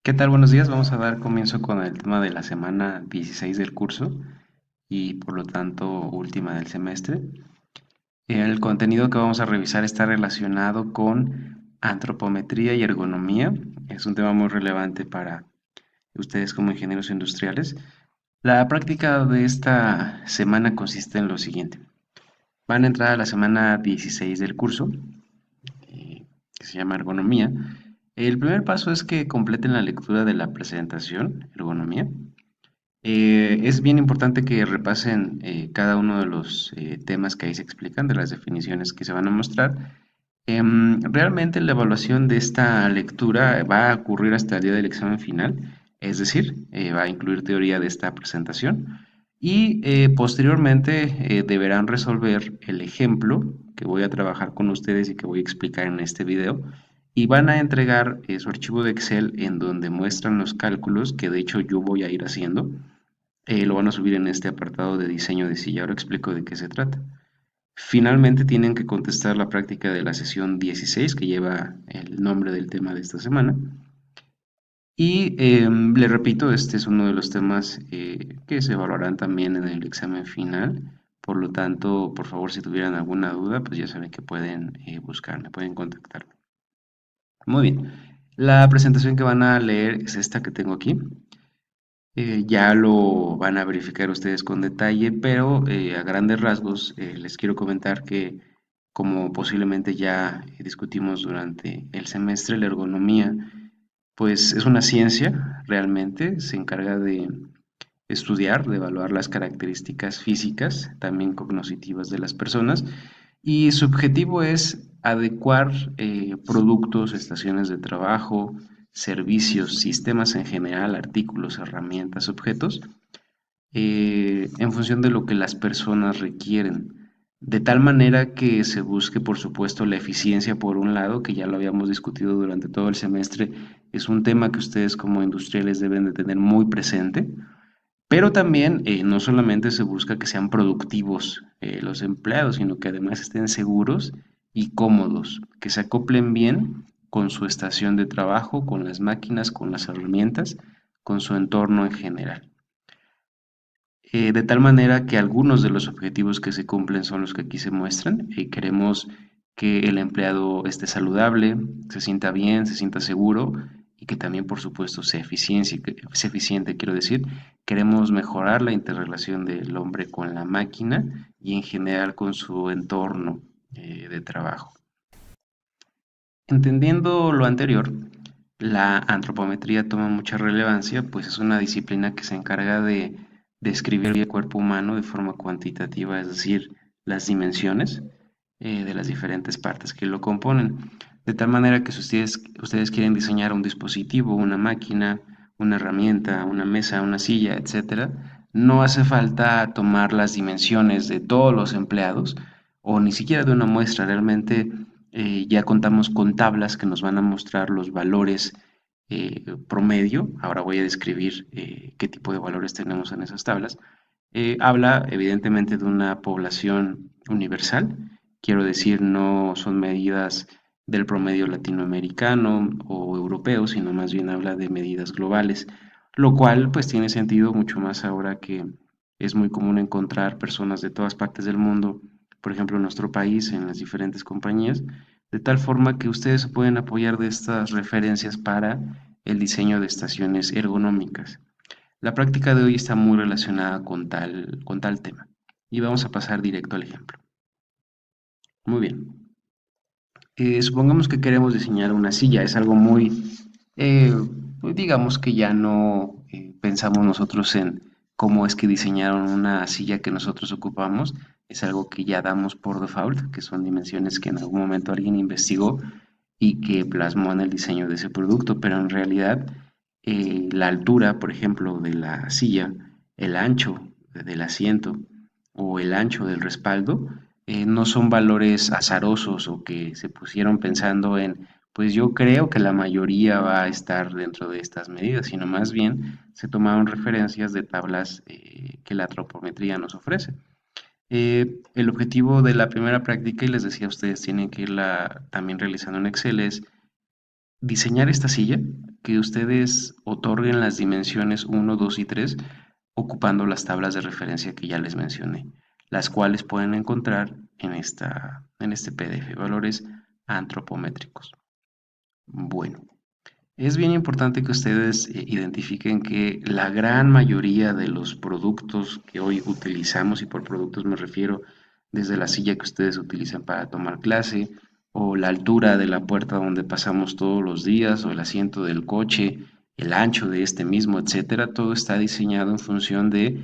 ¿Qué tal? Buenos días. Vamos a dar comienzo con el tema de la semana 16 del curso y por lo tanto última del semestre. El contenido que vamos a revisar está relacionado con antropometría y ergonomía. Es un tema muy relevante para ustedes como ingenieros industriales. La práctica de esta semana consiste en lo siguiente. Van a entrar a la semana 16 del curso, que se llama ergonomía. El primer paso es que completen la lectura de la presentación, ergonomía. Es bien importante que repasen cada uno de los temas que ahí se explican, de las definiciones que se van a mostrar. Realmente la evaluación de esta lectura va a ocurrir hasta el día del examen final, es decir, va a incluir teoría de esta presentación y posteriormente deberán resolver el ejemplo que voy a trabajar con ustedes y que voy a explicar en este video y van a entregar su archivo de Excel en donde muestran los cálculos que de hecho yo voy a ir haciendo. Lo van a subir en este apartado de diseño de silla. Ahora explico de qué se trata. Finalmente tienen que contestar la práctica de la sesión 16 que lleva el nombre del tema de esta semana. Y le repito, este es uno de los temas que se evaluarán también en el examen final. Por lo tanto, por favor, si tuvieran alguna duda, pues ya saben que pueden buscarme, pueden contactarme. Muy bien. La presentación que van a leer es esta que tengo aquí. Ya lo van a verificar ustedes con detalle, pero a grandes rasgos les quiero comentar que como posiblemente ya discutimos durante el semestre, la ergonomía pues es una ciencia realmente, se encarga de estudiar, de evaluar las características físicas, también cognitivas de las personas, y su objetivo es adecuar productos, estaciones de trabajo, servicios, sistemas en general, artículos, herramientas, objetos, en función de lo que las personas requieren. De tal manera que se busque, por supuesto, la eficiencia por un lado, que ya lo habíamos discutido durante todo el semestre, es un tema que ustedes como industriales deben de tener muy presente, pero también no solamente se busca que sean productivos los empleados, sino que además estén seguros y cómodos, que se acoplen bien con su estación de trabajo, con las máquinas, con las herramientas, con su entorno en general. De tal manera que algunos de los objetivos que se cumplen son los que aquí se muestran. Queremos que el empleado esté saludable, se sienta bien, se sienta seguro y que también, por supuesto, sea eficiente, quiero decir. Queremos mejorar la interrelación del hombre con la máquina y en general con su entorno de trabajo. Entendiendo lo anterior, la antropometría toma mucha relevancia, pues es una disciplina que se encarga de describir el cuerpo humano de forma cuantitativa, es decir, las dimensiones de las diferentes partes que lo componen. De tal manera que si ustedes quieren diseñar un dispositivo, una máquina, una herramienta, una mesa, una silla, etcétera, no hace falta tomar las dimensiones de todos los empleados o ni siquiera de una muestra. Realmente ya contamos con tablas que nos van a mostrar los valores promedio. Ahora voy a describir qué tipo de valores tenemos en esas tablas. Habla evidentemente de una población universal, quiero decir, no son medidas del promedio latinoamericano o europeo, sino más bien habla de medidas globales, lo cual pues tiene sentido mucho más ahora que es muy común encontrar personas de todas partes del mundo, por ejemplo en nuestro país, en las diferentes compañías, de tal forma que ustedes se pueden apoyar de estas referencias para el diseño de estaciones ergonómicas. La práctica de hoy está muy relacionada con tal tema. Y vamos a pasar directo al ejemplo. Muy bien. Supongamos que queremos diseñar una silla. Es algo muy, pues digamos que ya no pensamos nosotros en cómo es que diseñaron una silla que nosotros ocupamos. Es algo que ya damos por default, que son dimensiones que en algún momento alguien investigó y que plasmó en el diseño de ese producto, pero en realidad la altura, por ejemplo, de la silla, el ancho del asiento o el ancho del respaldo, no son valores azarosos o que se pusieron pensando en, pues yo creo que la mayoría va a estar dentro de estas medidas, sino más bien se tomaron referencias de tablas que la antropometría nos ofrece. El objetivo de la primera práctica, y les decía a ustedes, tienen que irla también realizando en Excel, es diseñar esta silla, que ustedes otorguen las dimensiones 1, 2 y 3 ocupando las tablas de referencia que ya les mencioné, las cuales pueden encontrar en este PDF, valores antropométricos. Bueno, es bien importante que ustedes identifiquen que la gran mayoría de los productos que hoy utilizamos, y por productos me refiero desde la silla que ustedes utilizan para tomar clase, o la altura de la puerta donde pasamos todos los días, o el asiento del coche, el ancho de este mismo, etcétera, todo está diseñado en función de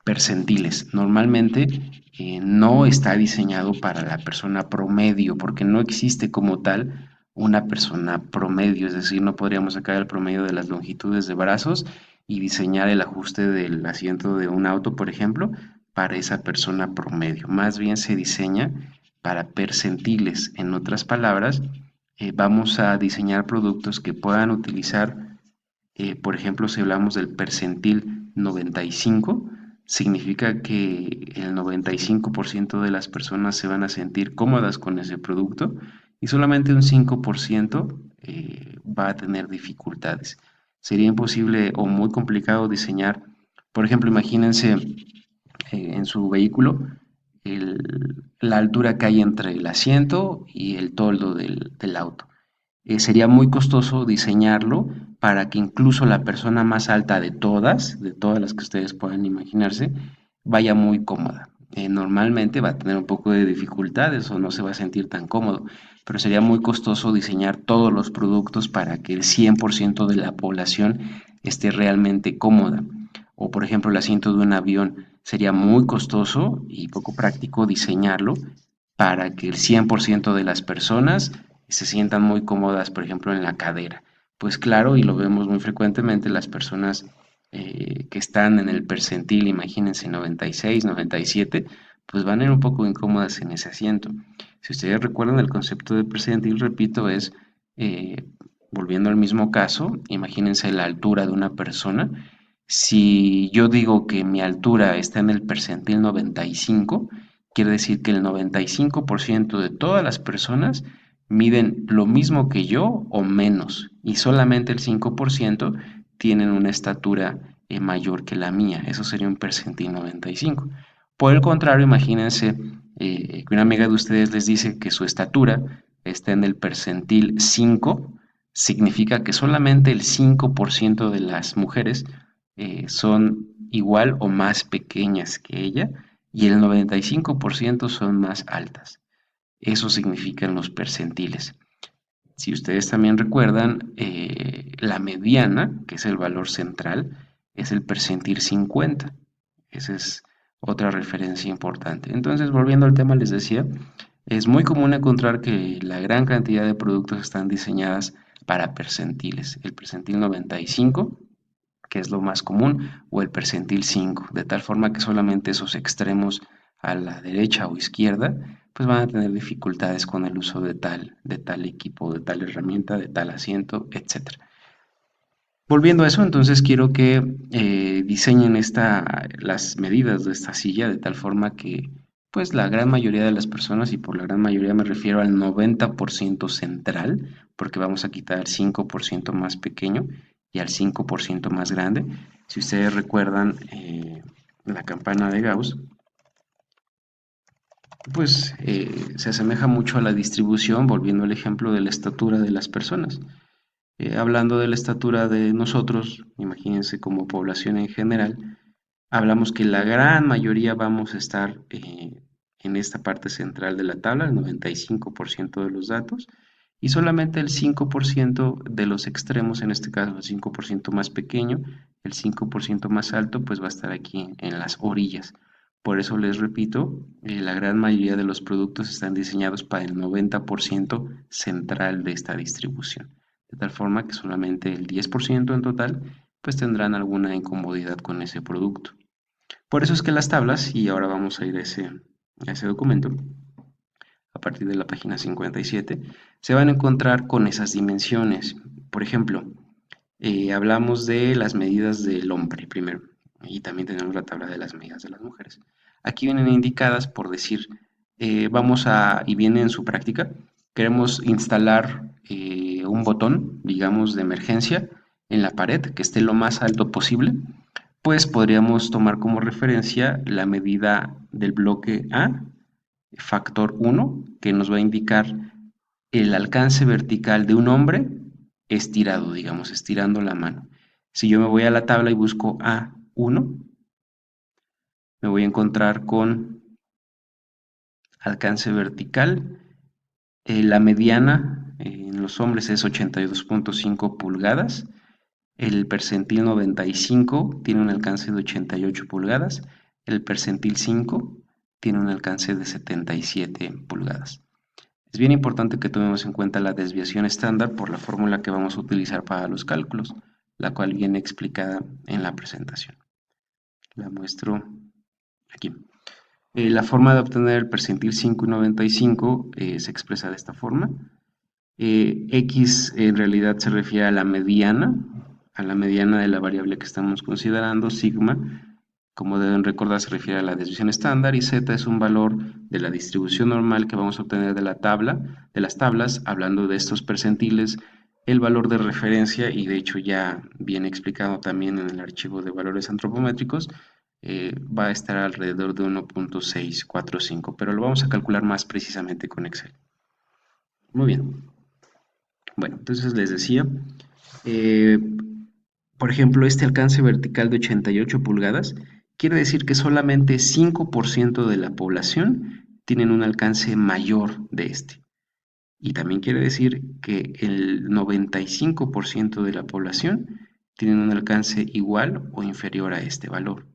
percentiles. Normalmente no está diseñado para la persona promedio, porque no existe como tal una persona promedio, es decir, no podríamos sacar el promedio de las longitudes de brazos y diseñar el ajuste del asiento de un auto, por ejemplo, para esa persona promedio. Más bien se diseña para percentiles. En otras palabras, vamos a diseñar productos que puedan utilizar, por ejemplo, si hablamos del percentil 95, significa que el 95% de las personas se van a sentir cómodas con ese producto y solamente un 5% va a tener dificultades. Sería imposible o muy complicado diseñar, por ejemplo, imagínense en su vehículo la altura que hay entre el asiento y el toldo del auto. Sería muy costoso diseñarlo para que incluso la persona más alta de todas las que ustedes puedan imaginarse, vaya muy cómoda. Normalmente va a tener un poco de dificultades o no se va a sentir tan cómodo, pero sería muy costoso diseñar todos los productos para que el 100% de la población esté realmente cómoda. O por ejemplo el asiento de un avión, sería muy costoso y poco práctico diseñarlo para que el 100% de las personas se sientan muy cómodas, por ejemplo, en la cadera. Pues claro, y lo vemos muy frecuentemente, las personas que están en el percentil, imagínense 96, 97, pues van a ir un poco incómodas en ese asiento. Si ustedes recuerdan el concepto de percentil, repito, es, eh, volviendo al mismo caso, imagínense la altura de una persona. Si yo digo que mi altura está en el percentil 95, quiere decir que el 95% de todas las personas miden lo mismo que yo o menos, y solamente el 5% tienen una estatura mayor que la mía. Eso sería un percentil 95. Por el contrario, imagínense que una amiga de ustedes les dice que su estatura está en el percentil 5, significa que solamente el 5% de las mujeres son igual o más pequeñas que ella y el 95% son más altas. Eso significan los percentiles. Si ustedes también recuerdan, la mediana, que es el valor central, es el percentil 50. Esa es otra referencia importante. Entonces, volviendo al tema, les decía, es muy común encontrar que la gran cantidad de productos están diseñadas para percentiles. El percentil 95, que es lo más común, o el percentil 5, de tal forma que solamente esos extremos a la derecha o izquierda pues van a tener dificultades con el uso de tal equipo, de tal herramienta, de tal asiento, etcétera. Volviendo a eso, entonces quiero que diseñen las medidas de esta silla de tal forma que pues la gran mayoría de las personas, y por la gran mayoría me refiero al 90% central, porque vamos a quitar el 5% más pequeño y al 5% más grande. Si ustedes recuerdan la campana de Gauss, pues se asemeja mucho a la distribución, volviendo al ejemplo de la estatura de las personas. Hablando de la estatura de nosotros, imagínense como población en general, hablamos que la gran mayoría vamos a estar en esta parte central de la tabla, el 95% de los datos, y solamente el 5% de los extremos, en este caso el 5% más pequeño, el 5% más alto, pues va a estar aquí en las orillas. Por eso les repito, la gran mayoría de los productos están diseñados para el 90% central de esta distribución, de tal forma que solamente el 10% en total pues tendrán alguna incomodidad con ese producto. Por eso es que las tablas, y ahora vamos a ir a ese documento, a partir de la página 57, se van a encontrar con esas dimensiones. Por ejemplo, hablamos de las medidas del hombre primero, y también tenemos la tabla de las medidas de las mujeres. Aquí vienen indicadas por decir, y viene en su práctica, queremos instalar un botón, digamos, de emergencia en la pared que esté lo más alto posible, pues podríamos tomar como referencia la medida del bloque A, factor 1, que nos va a indicar el alcance vertical de un hombre estirado, digamos, estirando la mano. Si yo me voy a la tabla y busco A1, me voy a encontrar con alcance vertical. La mediana en los hombres es 82.5 pulgadas. El percentil 95 tiene un alcance de 88 pulgadas. El percentil 5 tiene un alcance de 77 pulgadas. Es bien importante que tomemos en cuenta la desviación estándar por la fórmula que vamos a utilizar para los cálculos, la cual viene explicada en la presentación. La muestro aquí. La forma de obtener el percentil 5 y 95 se expresa de esta forma. X en realidad se refiere a la mediana de la variable que estamos considerando, sigma, como deben recordar, se refiere a la desviación estándar, y z es un valor de la distribución normal que vamos a obtener de la tabla, de las tablas, hablando de estos percentiles, el valor de referencia, y de hecho ya viene explicado también en el archivo de valores antropométricos, va a estar alrededor de 1.645, pero lo vamos a calcular más precisamente con Excel. Muy bien. Bueno, entonces les decía, eh, por ejemplo, este alcance vertical de 88 pulgadas quiere decir que solamente 5% de la población tienen un alcance mayor de este. Y también quiere decir que el 95% de la población tienen un alcance igual o inferior a este valor.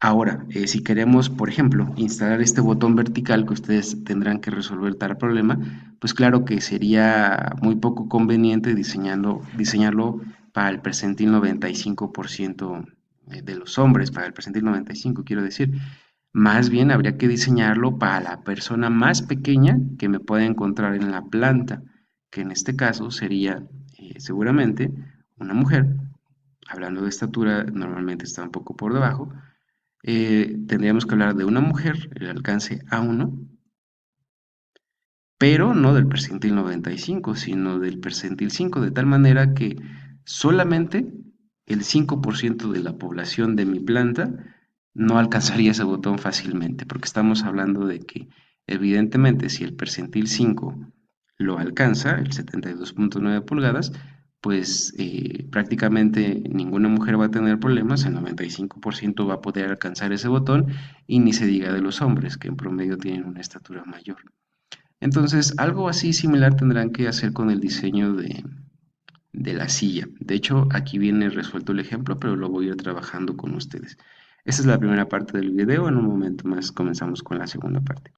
Ahora, si queremos, por ejemplo, instalar este botón vertical que ustedes tendrán que resolver tal problema, pues claro que sería muy poco conveniente diseñarlo para el percentil 95% de los hombres, para el percentil 95, quiero decir. Más bien habría que diseñarlo para la persona más pequeña que me pueda encontrar en la planta, que en este caso sería seguramente una mujer. Hablando de estatura, normalmente está un poco por debajo. Tendríamos que hablar de una mujer, el alcance A1, pero no del percentil 95, sino del percentil 5, de tal manera que solamente el 5% de la población de mi planta no alcanzaría ese botón fácilmente, porque estamos hablando de que evidentemente si el percentil 5 lo alcanza, el 72.9 pulgadas, pues prácticamente ninguna mujer va a tener problemas, el 95% va a poder alcanzar ese botón, y ni se diga de los hombres, que en promedio tienen una estatura mayor. Entonces, algo así similar tendrán que hacer con el diseño de la silla. De hecho, aquí viene resuelto el ejemplo, pero lo voy a ir trabajando con ustedes. Esta es la primera parte del video. En un momento más comenzamos con la segunda parte.